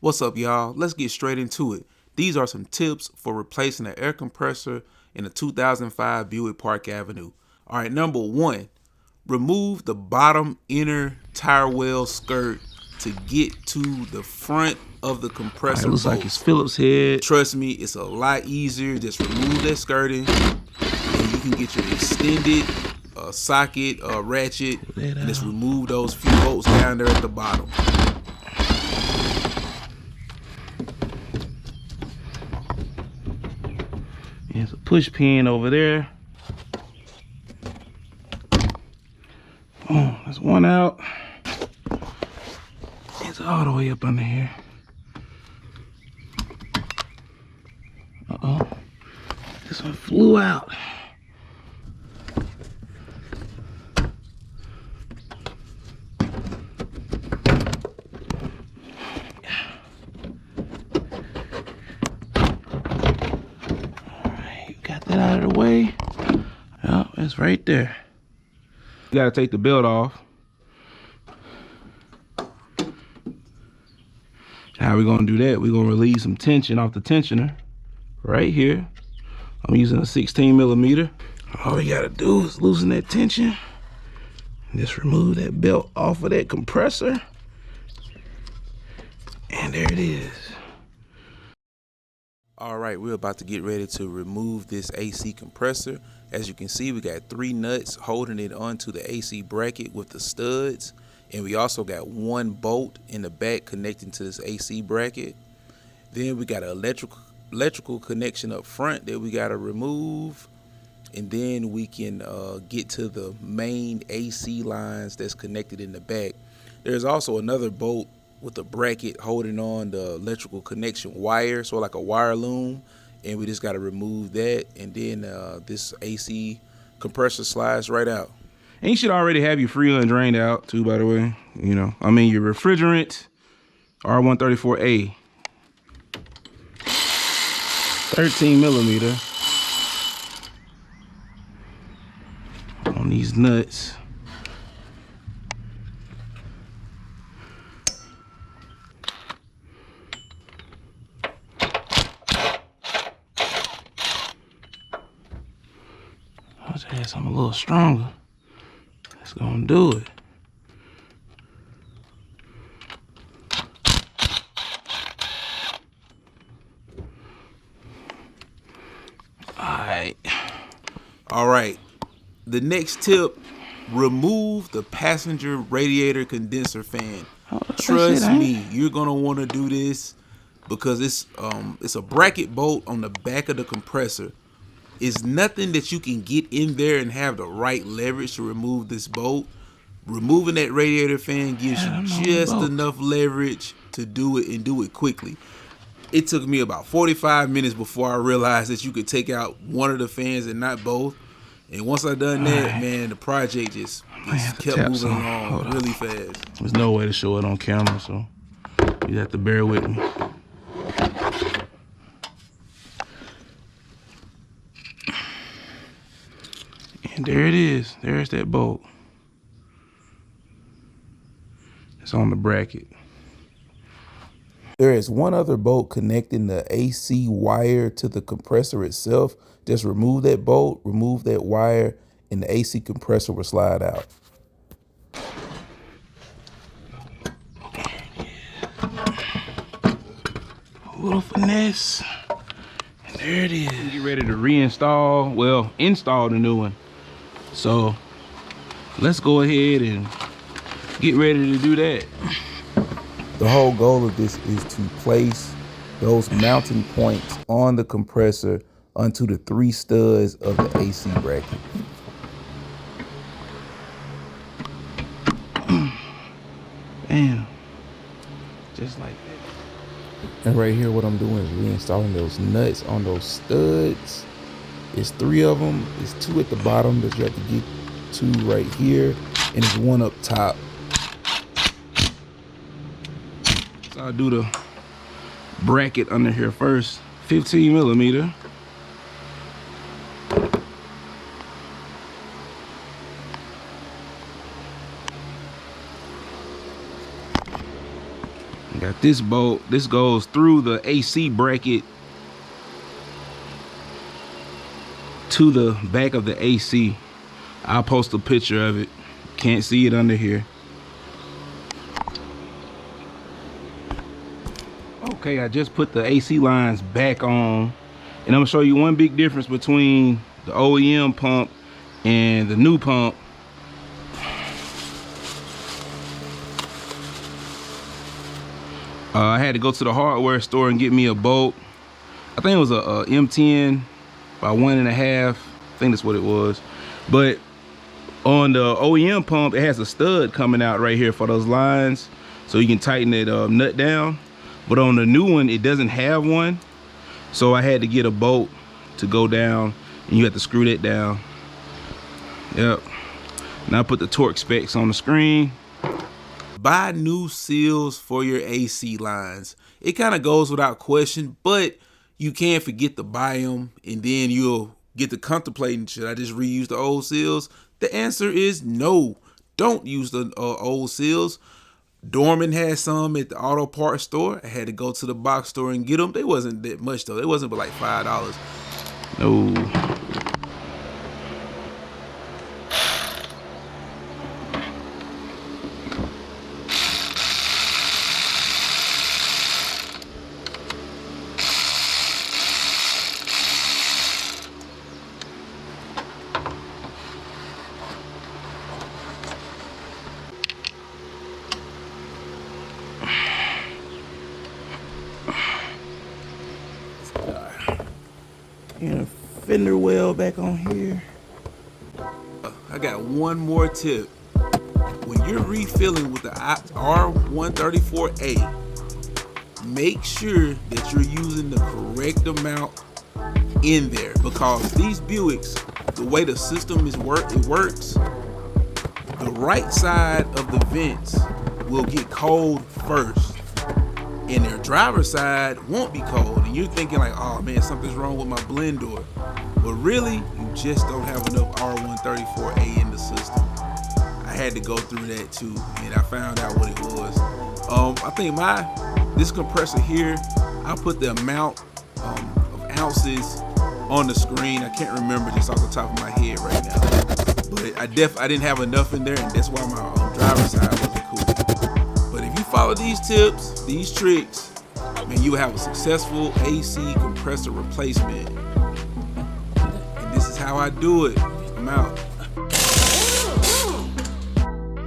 What's up, y'all? Let's get straight into it. These are some tips for replacing an air compressor in a 2005 Buick Park Avenue. All right, number one, remove the bottom inner tire well skirt to get to the front of the compressor. It looks like it's Phillips head. Trust me, it's a lot easier. Just remove that skirting, and you can get your extended socket ratchet, and just remove those few bolts down there at the bottom. There's a push pin over there. Oh, there's one out. It's all the way up under here. Uh-oh. This one flew out. That out of the way. Oh, it's right there. You gotta take the belt off. How we gonna do that? We're gonna relieve some tension off the tensioner right here. I'm using a 16mm. All we gotta do is loosen that tension. Just remove that belt off of that compressor. And there it is. All right, we're about to get ready to remove this AC compressor. As you can see, we got 3 nuts holding it onto the AC bracket with the studs. And we also got 1 bolt in the back connecting to this AC bracket. Then we got an electrical connection up front that we got to remove. And then we can get to the main AC lines that's connected in the back. There's also another bolt with a bracket holding on the electrical connection wire, so like a wire loom, and we just got to remove that, and then this AC compressor slides right out. And you should already have your Freon drained out too, by the way. You know, I mean your refrigerant R134A, 13mm on these nuts. I had something a little stronger. That's gonna do it. All right. The next tip: remove the passenger radiator condenser fan. Trust me, you're gonna want to do this because it's a bracket bolt on the back of the compressor. It's nothing that you can get in there and have the right leverage to remove this bolt. Removing that radiator fan gives you just enough leverage to do it and do it quickly. It took me about 45 minutes before I realized that you could take out one of the fans and not both. And once I done that, man, the project just kept moving along really fast. There's no way to show it on camera, so you have to bear with me. And there it is. There's that bolt. It's on the bracket. There is one other bolt connecting the AC wire to the compressor itself. Just remove that bolt, remove that wire, and the AC compressor will slide out. A little finesse. And there it is. Get ready to reinstall, well, install the new one. So let's go ahead and get ready to do that. The whole goal of this is to place those mounting points on the compressor onto the 3 studs of the AC bracket. Bam. Just like that. And right here, what I'm doing is reinstalling those nuts on those studs. It's 3 of them. It's 2 at the bottom that you have to get to right here, and it's 1 up top. So I'll do the bracket under here first. 15mm. Got this bolt. This goes through the AC bracket to the back of the AC. I'll post a picture of it. Can't see it under here. Okay, I just put the AC lines back on, and I'm gonna show you one big difference between the OEM pump and the new pump. I had to go to the hardware store and get me a bolt. I think it was a M10 by 1.5. I think that's what it was. But on the OEM pump, it has a stud coming out right here for those lines, so you can tighten that nut down. But on the new one, it doesn't have one, so I had to get a bolt to go down, and you have to screw that down. Yep. Now I put the torque specs on the screen. Buy new seals for your AC lines. It kind of goes without question, but you can't forget to buy them, and then you'll get to contemplating, should I just reuse the old seals? The answer is no. Don't use the old seals. Dorman had some at the auto parts store. I had to go to the box store and get them. They wasn't that much though. They wasn't but like $5. No. And a fender well back on here. I got one more tip. When you're refilling with the R134A, make sure that you're using the correct amount in there, because these Buicks, the way the system it works, the right side of the vents will get cold first, and their driver's side won't be cold, and you're thinking like, oh man, something's wrong with my blend door. But really, you just don't have enough R134A in the system. I had to go through that too, and I found out what it was. I think this compressor here, I put the amount of ounces on the screen. I can't remember just off the top of my head right now, but I didn't have enough in there, and that's why my driver's side wasn't cool. But if you follow these tips, these tricks, man, you will have a successful AC compressor replacement. And this is how I do it. I'm out.